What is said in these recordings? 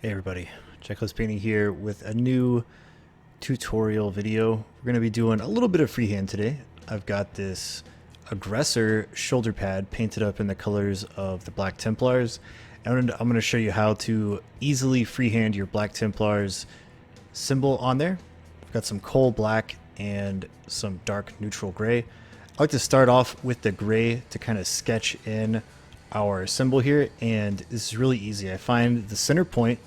Hey everybody, Checklist Painting here with a new tutorial video. We're going to be doing a little bit of freehand today. I've got this aggressor shoulder pad painted up in the colors of the Black Templars. And I'm going to show you how to easily freehand your Black Templars symbol on there. I've got some coal black and some dark neutral gray. I like to start off with the gray to kind of sketch in our symbol here, and this is really easy. I find the center point,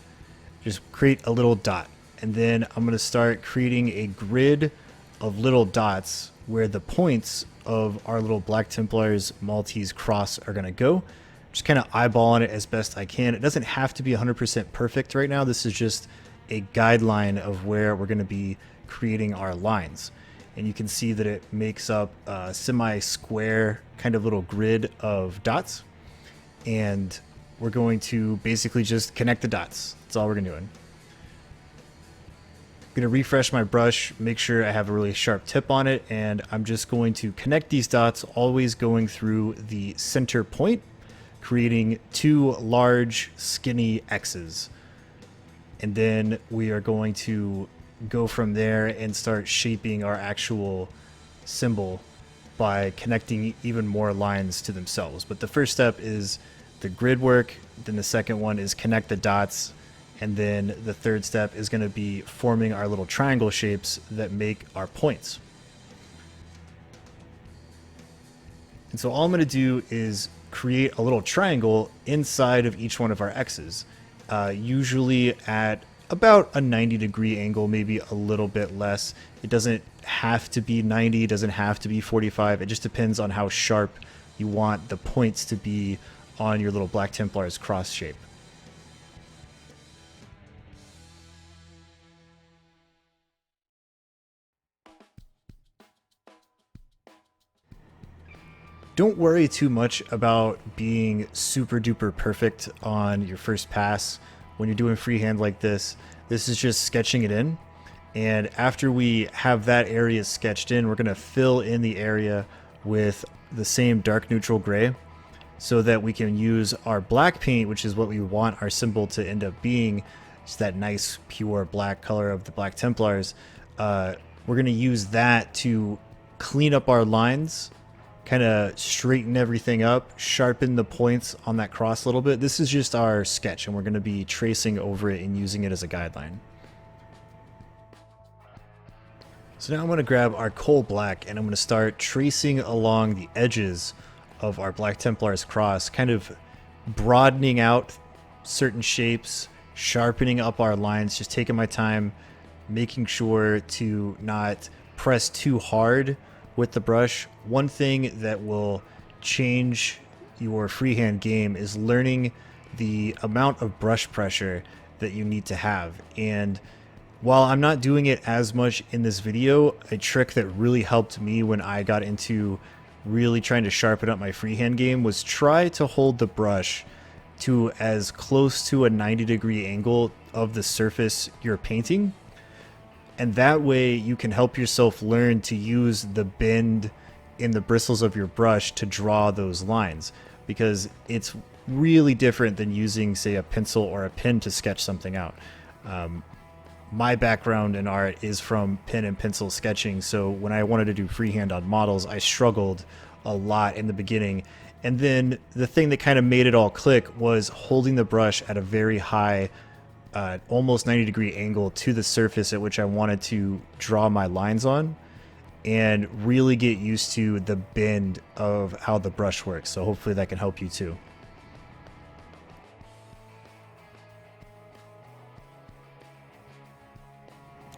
just create a little dot, and then I'm going to start creating a grid of little dots where the points of our little Black Templars Maltese cross are going to go. Just kind of eyeballing it as best I can. It doesn't have to be 100% perfect right now. This is just a guideline of where we're going to be creating our lines. And you can see that it makes up a semi-square kind of little grid of dots. And we're going to basically just connect the dots. That's all we're going to do. I'm going to refresh my brush, make sure I have a really sharp tip on it, and I'm just going to connect these dots, always going through the center point, creating two large skinny X's. And then we are going to go from there and start shaping our actual symbol by connecting even more lines to themselves. But the first step is the grid work, then the second one is connect the dots, and then the third step is going to be forming our little triangle shapes that make our points. And so all I'm going to do is create a little triangle inside of each one of our X's, usually at about a 90-degree angle, maybe a little bit less. It doesn't have to be 90, it doesn't have to be 45. It just depends on how sharp you want the points to be on your little Black Templars cross shape. Don't worry too much about being super duper perfect on your first pass when you're doing freehand like this. This is just sketching it in. And after we have that area sketched in, we're going to fill in the area with the same dark neutral gray so that we can use our black paint, which is what we want our symbol to end up being, just that nice pure black color of the Black Templars. We're going to use that to clean up our lines, kind of straighten everything up, sharpen the points on that cross a little bit. This is just our sketch, and we're going to be tracing over it and using it as a guideline. So now I'm going to grab our coal black and I'm going to start tracing along the edges of our Black Templars cross, kind of broadening out certain shapes, sharpening up our lines, just taking my time, making sure to not press too hard with the brush. One thing that will change your freehand game is learning the amount of brush pressure that you need to have. And while I'm not doing it as much in this video, a trick that really helped me when I got into really trying to sharpen up my freehand game was try to hold the brush to as close to a 90-degree angle of the surface you're painting. And that way you can help yourself learn to use the bend in the bristles of your brush to draw those lines, because it's really different than using, say, a pencil or a pen to sketch something out. My background in art is from pen and pencil sketching, so when I wanted to do freehand on models, I struggled a lot in the beginning. And then the thing that kind of made it all click was holding the brush at a very high, almost 90-degree angle to the surface at which I wanted to draw my lines on, and really get used to the bend of how the brush works. So hopefully that can help you too.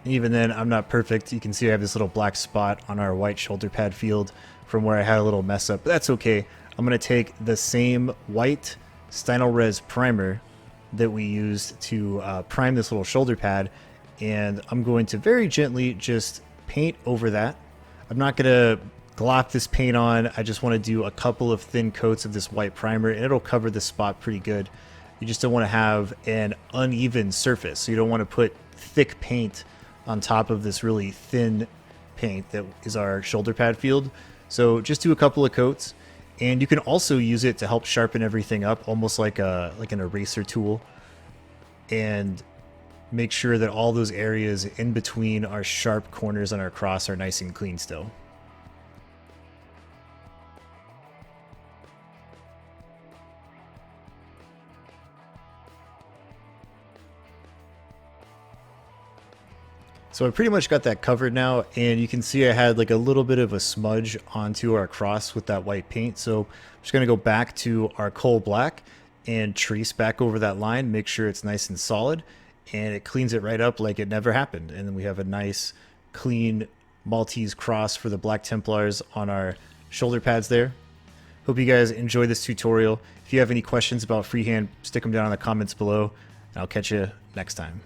Even then, I'm not perfect. You can see I have this little black spot on our white shoulder pad field from where I had a little mess up, but that's okay. I'm going to take the same white Stynylrez primer that we used to prime this little shoulder pad, and I'm going to very gently just paint over that. I'm not going to glop this paint on. I just want to do a couple of thin coats of this white primer, and it'll cover the spot pretty good. You just don't want to have an uneven surface, so you don't want to put thick paint on top of this really thin paint that is our shoulder pad field. So just do a couple of coats, and you can also use it to help sharpen everything up, almost like an eraser tool. and make sure that all those areas in between our sharp corners on our cross are nice and clean still. So I pretty much got that covered now, and you can see I had like a little bit of a smudge onto our cross with that white paint. So I'm just gonna go back to our coal black and trace back over that line, make sure it's nice and solid, and it cleans it right up like it never happened. And then we have a nice clean Maltese cross for the Black Templars on our shoulder pads there. Hope you guys enjoy this tutorial. If you have any questions about freehand, stick them down in the comments below, and I'll catch you next time.